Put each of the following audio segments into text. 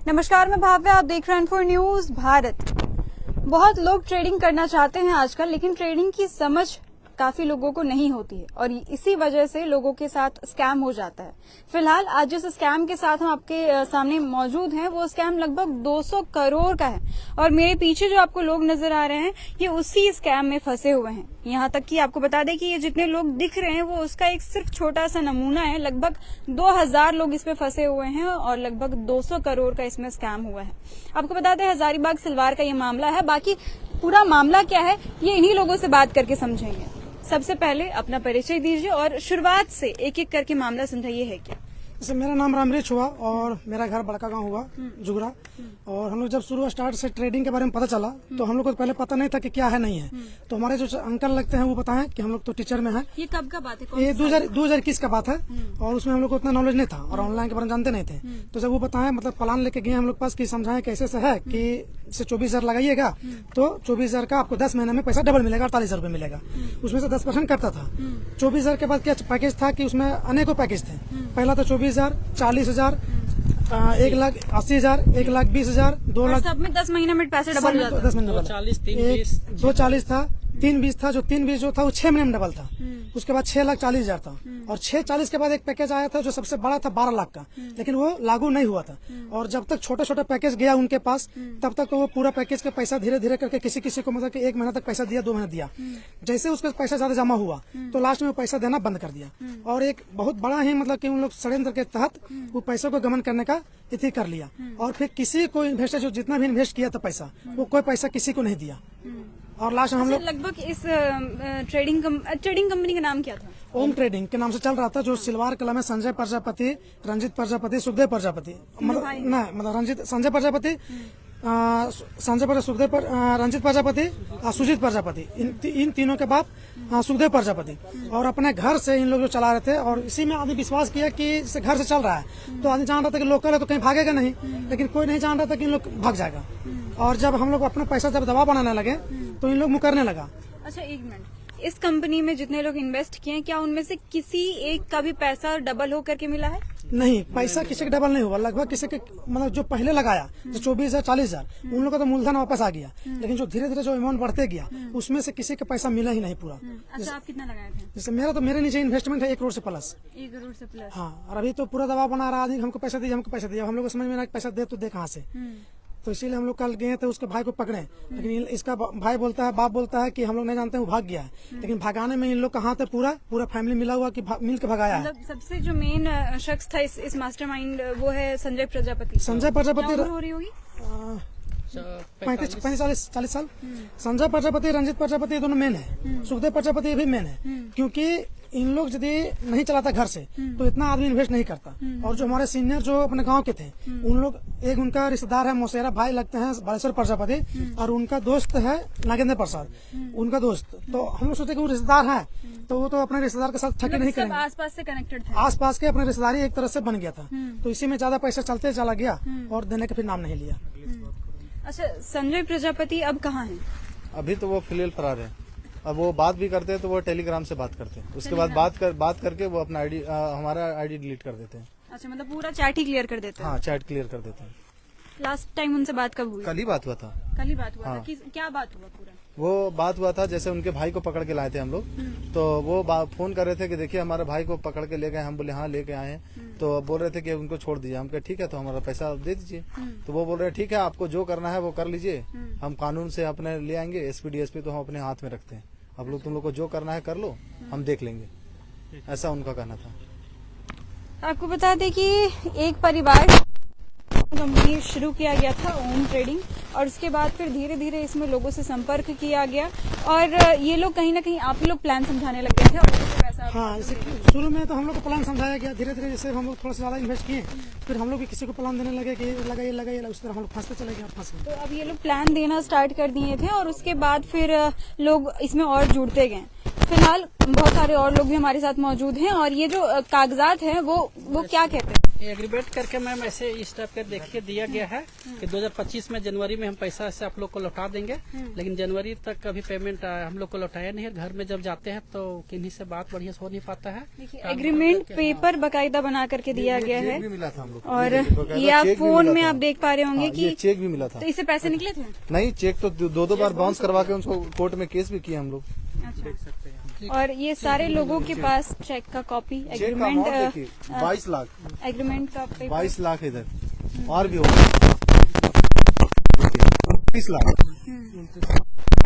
नमस्कार, मैं भाव्या, आप देख रहे हैं N4 न्यूज भारत। बहुत लोग ट्रेडिंग करना चाहते हैं आजकल, लेकिन ट्रेडिंग की समझ काफी लोगों को नहीं होती है और इसी वजह से लोगों के साथ स्कैम हो जाता है। फिलहाल आज जिस स्कैम के साथ हम आपके सामने मौजूद हैं, वो स्कैम लगभग 200 करोड़ का है और मेरे पीछे जो आपको लोग नजर आ रहे हैं, ये उसी स्कैम में फंसे हुए हैं। यहाँ तक कि आपको बता दें कि ये जितने लोग दिख रहे हैं, वो उसका एक सिर्फ छोटा सा नमूना है। लगभग 2000 लोग इसमें फंसे हुए हैं और लगभग 200 करोड़ का इसमें स्कैम हुआ है। आपको बता दें, हजारीबाग सिलवार का ये मामला है। बाकी पूरा मामला क्या है, ये इन्हीं लोगों से बात करके समझेंगे। सबसे पहले अपना परिचय दीजिए और शुरुआत से एक एक करके मामला समझाइए है क्या। जैसे मेरा नाम रामरेश हुआ और मेरा घर बड़का गांव हुआ जुगरा। और हम लोग जब शुरू स्टार्ट से ट्रेडिंग के बारे में पता चला तो हम लोग को पहले पता नहीं था कि क्या है नहीं है। तो हमारे जो अंकल लगते हैं वो बताएं कि हम लोग तो टीचर में हैं। ये कब का बात है? ये 2021 का बात है और उसमें हम लोग को उतना नॉलेज नहीं था और ऑनलाइन के बारे में जानते नहीं थे। तो जब वो बताएं, मतलब प्लान लेके गए हम लोग पास कि समझाएं कैसे से है कि इसे 24,000 लगाइएगा तो 24,000 का आपको 10 महीने में पैसा डबल मिलेगा, 48,000 रुपये मिलेगा। उसमें से 10% करता था। 24,000 के बाद क्या पैकेज था कि उसमें अनेकों पैकेज थे। पहला तो 24,000, 40,000, 1,80,000, 1,20,000, 2 लाख। सब में 10 महीने में पैसे डबल हो जाते हैं। 10 महीने में 240 था, 320 था। जो 320 जो था वो 6 महीने में डबल था। उसके बाद 6,40,000 था और 6,40 के बाद एक पैकेज आया था जो सबसे बड़ा था 12 लाख का, लेकिन वो लागू नहीं हुआ था। और जब तक छोटा छोटा पैकेज गया उनके पास, तब तक तो वो पूरा पैकेज का पैसा धीरे धीरे करके किसी किसी को मतलब कि 1 महीना तक पैसा दिया, 2 महीना दिया। जैसे उसका पैसा ज्यादा जमा हुआ तो लास्ट में वो पैसा देना बंद कर दिया और एक बहुत बड़ा ही मतलब कि उन लोग षड्यंत्र के तहत वो पैसों को गमन करने का इति कर लिया। और फिर किसी को इन्वेस्टर जो जितना भी इन्वेस्ट किया था पैसा, वो कोई पैसा किसी को नहीं दिया। और लास्ट हम लोग लगभग इस ट्रेडिंग कंपनी का नाम क्या था? ओम ट्रेडिंग के नाम से चल रहा था, जो सिलवार कला में संजय प्रजापति, रंजित प्रजापति, सुखदेव प्रजापति, मतलब रंजित संजय प्रजापति, सुखदेव रंजित प्रजापति, सुजीत प्रजापति, इन तीनों के बाद सुखदेव प्रजापति। और अपने घर से इन लोग जो चला रहे थे और इसी में आदमी विश्वास किया कि इसे घर से चल रहा है। तो आदमी जान रहा था कि लोकल है तो कहीं भागेगा नहीं, लेकिन कोई नहीं जान रहा था कि इन लोग भाग जाएगा। और जब हम लोग अपना पैसा जब दबाव बनाने लगे तो इन लोग मुकरने लगा। अच्छा, एक मिनट, इस कंपनी में जितने लोग इन्वेस्ट किए हैं, क्या उनमें से किसी एक का भी पैसा डबल होकर के मिला है? नहीं, पैसा किसी का डबल नहीं हुआ। लगभग किसी के मतलब जो पहले लगाया जो 24,000, 40,000, उन लोगों का तो मूलधन वापस आ गया, लेकिन जो धीरे धीरे जो अमाउंट बढ़ते गया उसमें से किसी का पैसा मिला ही नहीं पूरा। अच्छा, आप कितना लगाए थे? जैसे मेरे नीचे इन्वेस्टमेंट है 1 करोड़ से प्लस। 1 करोड़ से प्लस? हाँ, और अभी तो पूरा दबाव बना रहा आदमी, हमको पैसा दिया, हमको पैसा दिया। हम लोग को समझ में ना पैसा दे तो दे कहाँ से। तो इसीलिए हम लोग कल गए थे उसके भाई को पकड़े, लेकिन इसका भाई बोलता है, बाप बोलता है कि हम लोग नहीं जानते, वो भाग गया है। लेकिन भगाने में इन लोग का हाथ है, पूरा फैमिली मिला हुआ कि मिल के भगाया है। मतलब सबसे जो मेन शख्स था इस मास्टरमाइंड, वो है संजय प्रजापति। संजय प्रजापति हो रही होगी 35-40 साल। संजय प्रजापति, रंजित प्रजापति, ये दोनों मेन है। सुखदेव प्रजापति भी मेन है, क्योंकि इन लोग यदि नहीं चलाता घर से तो इतना आदमी इन्वेस्ट नहीं करता। और जो हमारे सीनियर जो अपने गांव के थे, उन लोग, एक उनका रिश्तेदार है, मौसेरा भाई लगते हैं बालेश्वर प्रजापति, और उनका दोस्त है नागेंद्र प्रसाद, उनका दोस्त। तो हम लोग सोचे कि वो रिश्तेदार है तो वो तो अपने रिश्तेदार के साथ ठगी नहीं करेंगे। आसपास से कनेक्टेड थे, आसपास के अपने रिश्तेदारी एक तरह से बन गया था। तो इसी में ज्यादा पैसा चलते चला गया और देने का फिर नाम नहीं लिया। अच्छा, संजय प्रजापति अब कहाँ हैं? अभी तो वो फिलहाल फरार है। अब वो बात भी करते हैं तो वो टेलीग्राम से बात करते हैं, उसके बाद बात करके वो अपना आईडी, हमारा आईडी डिलीट कर देते हैं। अच्छा, मतलब पूरा चैट ही क्लियर कर देते हैं? हाँ, चैट क्लियर कर देते हैं। लास्ट टाइम उनसे बात कब हुई? कल ही बात हुआ था। कल ही बात हुआ हाँ। था? क्या बात हुआ पूरा? वो बात हुआ था, जैसे उनके भाई को पकड़ के लाए थे हम लोग, तो वो फोन कर रहे थे कि देखिए हमारे भाई को पकड़ के ले गए। हम बोले हाँ लेके आए हैं। तो बोल रहे थे कि उनको छोड़ दीजिए। हम कहे ठीक है, तो हमारा पैसा दे दीजिए। तो वो बोल रहे ठीक है, आपको जो करना है वो कर लीजिए, हम कानून से अपने ले आएंगे, एसपी डीएसपी तो हम अपने हाथ में रखते हैं, अब लोग तुम लोग को जो करना है कर लो, हम देख लेंगे, ऐसा उनका कहना था। आपको बता दें कि एक परिवार कंपनी शुरू किया गया था, ओम ट्रेडिंग, और उसके बाद फिर धीरे धीरे इसमें लोगों से संपर्क किया गया और ये लोग कहीं ना कहीं आप लोग प्लान समझाने लग गए थे और पैसा। हाँ, शुरू में तो हम लोग को प्लान समझाया गया, धीरे धीरे जैसे हम लोग थोड़ा सा ज्यादा इन्वेस्ट किए, फिर हम लोग भी किसी को प्लान देने लगे कि लगाइए, उस तरह हम लोग फंसते चले गए और फंस गए। तो अब ये लोग प्लान देना स्टार्ट कर दिए थे और उसके बाद फिर लोग इसमें और जुड़ते गए। फिलहाल बहुत सारे और लोग भी हमारे साथ मौजूद हैं और ये जो कागजात हैं वो क्या कहते हैं? एग्रीमेंट करके मैम ऐसे इस टाइप के देखिए दिया गया है कि 2025 में जनवरी में हम पैसा ऐसे आप लोग को लौटा देंगे, लेकिन जनवरी तक अभी पेमेंट हम लोग को लौटाया नहीं है। घर में जब जाते हैं तो किन्हीं से बात बढ़िया से हो नहीं पाता है। एग्रीमेंट पेपर बकायदा बना करके दिया गया है भी मिला था हम लोग और ये आप फोन में आप देख पा रहे होंगे ये कि चेक भी मिला था। तो इससे पैसे निकले थे? नहीं, चेक तो दो बार बाउंस करवा के उनको कोर्ट में केस भी किया हम लोग। और ये सारे लोगों के पास चेक का कॉपी, चेक का एग्रीमेंट, अमाउंट देखिए 22 लाख, एग्रीमेंट का पेपर 22 लाख इधर और भी होगा 30 लाख भी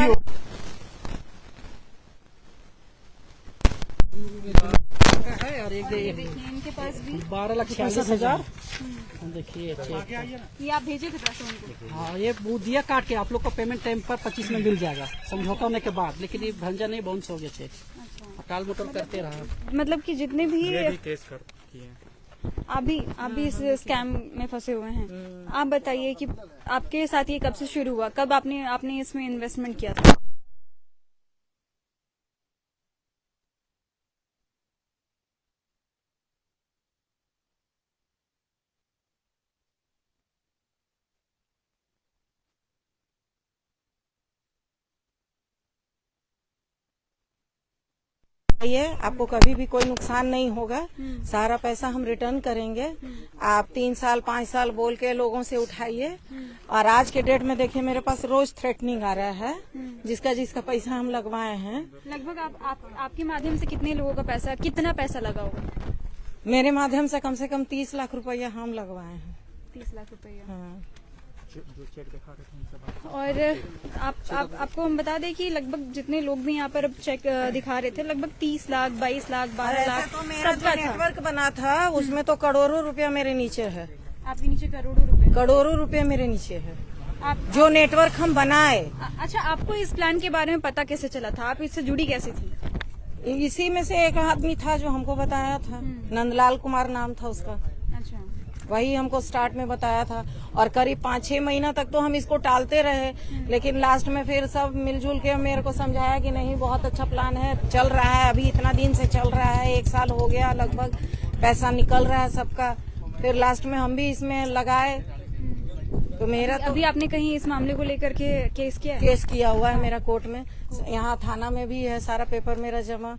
होगा। है और एक इनके पास भी 12,46,000 देखिए चेक। ये आप भेजे थे पैसे उनको? हाँ, ये वो दिया काट के आप लोग को पेमेंट टाइम पर 25 में मिल जाएगा समझौता होने के बाद, लेकिन ये भंजा नहीं बाउंस हो गया चेक। टाल मटोल करते रहा। मतलब कि जितने भी केस कर किए आप भी इस स्कैम में फंसे हुए हैं। आप बताइए कि आपके साथ ये कब से शुरू हुआ, कब आपने इसमें इन्वेस्टमेंट किया था? ये आपको कभी भी कोई नुकसान नहीं होगा। सारा पैसा हम रिटर्न करेंगे। आप 3 साल 5 साल बोल के लोगों से उठाइए। और आज के डेट में देखिए मेरे पास रोज थ्रेटनिंग आ रहा है जिसका पैसा हम लगवाए हैं। लगभग आपके माध्यम से कितना पैसा लगा होगा? मेरे माध्यम से कम 30 लाख रुपया हम लगवाए हैं। 30 लाख रुपया। हाँ। जो चेक दिखा रहे थे उनसे बात। और आपको हम बता दें कि लगभग जितने लोग भी यहाँ पर अब चेक दिखा रहे थे लगभग 30 लाख, 22 लाख, 12 लाख तो मेरा सबका जो था। नेटवर्क बना था उसमें तो करोड़ों रुपया मेरे नीचे है। आपके नीचे करोड़ों रुपए मेरे नीचे है। आप जो नेटवर्क हम बनाए। अच्छा, आपको इस प्लान के बारे में पता कैसे चला था? आप इससे जुड़ी कैसे थी? इसी में से एक आदमी था जो हमको बताया था, नंदलाल कुमार नाम था उसका। अच्छा, वही हमको स्टार्ट में बताया था और करीब 5-6 महीना तक तो हम इसको टालते रहे, लेकिन लास्ट में फिर सब मिलजुल के मेरे को समझाया कि नहीं बहुत अच्छा प्लान है, चल रहा है, अभी इतना दिन से चल रहा है, 1 साल हो गया लगभग, पैसा निकल रहा है सबका। फिर लास्ट में हम भी इसमें लगाए तो मेरा तो अभी आपने कहीं इस मामले को लेकर के केस किया है? केस किया हुआ है मेरा कोर्ट में, यहाँ थाना में भी है सारा पेपर मेरा जमा।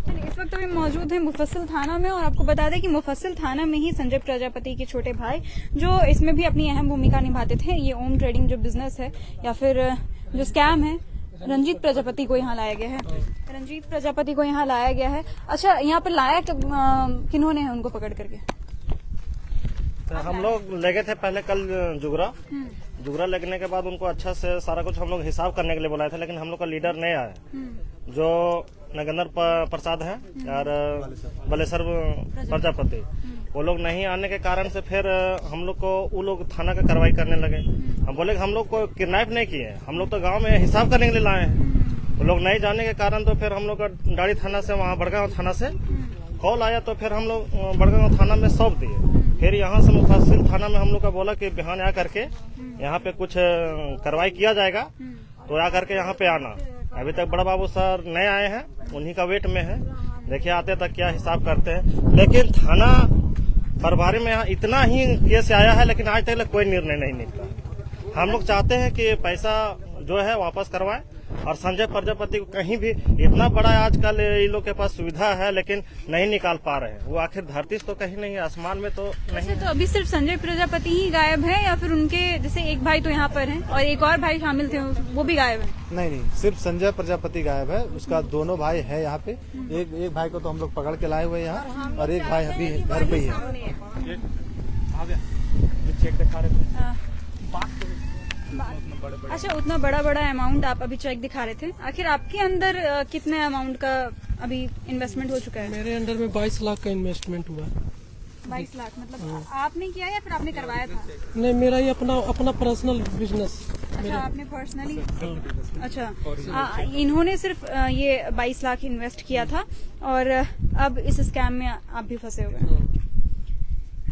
इस वक्त अभी मौजूद है मुफस्सिल थाना में और आपको बता दें कि मुफस्सिल थाना में ही संजय प्रजापति के छोटे भाई जो इसमें भी अपनी अहम भूमिका निभाते थे, ये ओम ट्रेडिंग जो बिजनेस है या फिर जो स्कैम है, रंजीत प्रजापति को यहाँ लाया गया है। अच्छा, यहाँ पर लाया किन्होंने है उनको पकड़ करके? तो हम लोग लगे थे पहले कल जुगरा लगने के बाद उनको अच्छा से सारा कुछ हम लोग हिसाब करने के लिए बुलाए थे, लेकिन हम लोग का लीडर नहीं आया, जो नगेंद्र प्रसाद है और बलेश्वर प्रजापति, वो लोग नहीं आने के कारण से फिर हम लोग को वो लोग थाना का कार्रवाई करने लगे। हम बोले हम लोग को किडनैप नहीं किए, हम लोग तो गांव में हिसाब करने के लिए लाए हैं। वो लोग नहीं जाने के कारण तो फिर हम लोग का डाड़ी थाना से वहाँ बड़गांव थाना से कॉल आया, तो फिर हम लोग बड़गांव थाना में सौंप दिए। फिर यहाँ से मुफस्सिल थाना में हम लोग का बोला कि बिहान आ करके यहाँ पे कुछ कार्रवाई किया जाएगा, तो आ करके यहाँ पे आना। अभी तक बड़ा बाबू सर नए आए हैं, उन्हीं का वेट में है, देखिए आते तक क्या हिसाब करते हैं। लेकिन थाना प्रभारी में यहाँ इतना ही केस आया है, लेकिन आज तक कोई निर्णय नहीं निकला। हम लोग चाहते हैं कि पैसा जो है वापस करवाएं और संजय प्रजापति को कहीं भी, इतना बड़ा आजकल ये लोग के पास सुविधा है लेकिन नहीं निकाल पा रहे हैं। वो आखिर धरती तो कहीं नहीं है, आसमान में तो नहीं। तो अभी सिर्फ संजय प्रजापति ही गायब है या फिर उनके जैसे एक भाई तो यहाँ पर हैं और एक और भाई शामिल थे वो भी गायब है? नहीं, सिर्फ संजय प्रजापति गायब है, उसका दोनों भाई है यहाँ पे। एक भाई को तो हम लोग पकड़ के लाए हुए यहाँ और एक भाई अभी घर पे ही है। चेक दिखा रहे थे। अच्छा, उतना बड़ा अमाउंट आप अभी चेक दिखा रहे थे, आखिर आपके अंदर कितने अमाउंट का अभी इन्वेस्टमेंट हो चुका है? मेरे अंडर में 22 लाख का इन्वेस्टमेंट हुआ। 22 लाख मतलब आपने किया या फिर आपने करवाया था? नहीं, मेरा ये अपना पर्सनल बिजनेस। अच्छा, आपने पर्सनली? अच्छा, इन्होंने सिर्फ ये 22 लाख इन्वेस्ट किया था और अब इस स्कैम में आप भी फंसे हुए हैं।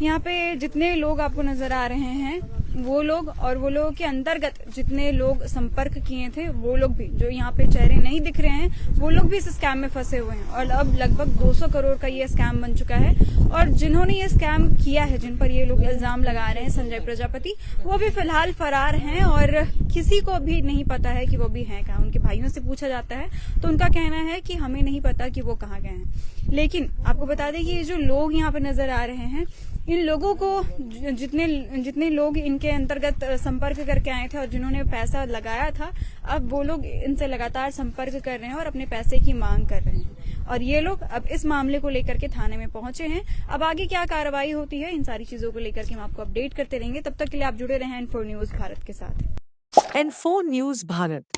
यहाँ पे जितने लोग आपको नजर आ रहे हैं वो लोग और वो लोगों के अंतर्गत जितने लोग संपर्क किए थे वो लोग भी, जो यहाँ पे चेहरे नहीं दिख रहे हैं, वो लोग भी इस स्कैम में फंसे हुए हैं। और अब लगभग 200 करोड़ का ये स्कैम बन चुका है। और जिन्होंने ये स्कैम किया है, जिन पर ये लोग इल्जाम लगा रहे हैं, संजय प्रजापति, वो भी फिलहाल फरार हैं और किसी को भी नहीं पता है कि वो भी हैं कहाँ। उनके भाइयों से पूछा जाता है तो उनका कहना है कि हमें नहीं पता कि वो कहाँ गए हैं। लेकिन आपको बता दें कि ये जो लोग यहाँ पे नजर आ रहे हैं, इन लोगों को जितने लोग इनके अंतर्गत संपर्क करके आए थे और जिन्होंने पैसा लगाया था, अब वो लोग इनसे लगातार संपर्क कर रहे हैं और अपने पैसे की मांग कर रहे हैं। और ये लोग अब इस मामले को लेकर के थाने में पहुंचे हैं। अब आगे क्या कार्रवाई होती है, इन सारी चीजों को लेकर के हम आपको अपडेट करते रहेंगे। तब तक के लिए आप जुड़े रहें N4 न्यूज भारत के साथ। N4 news Bharat.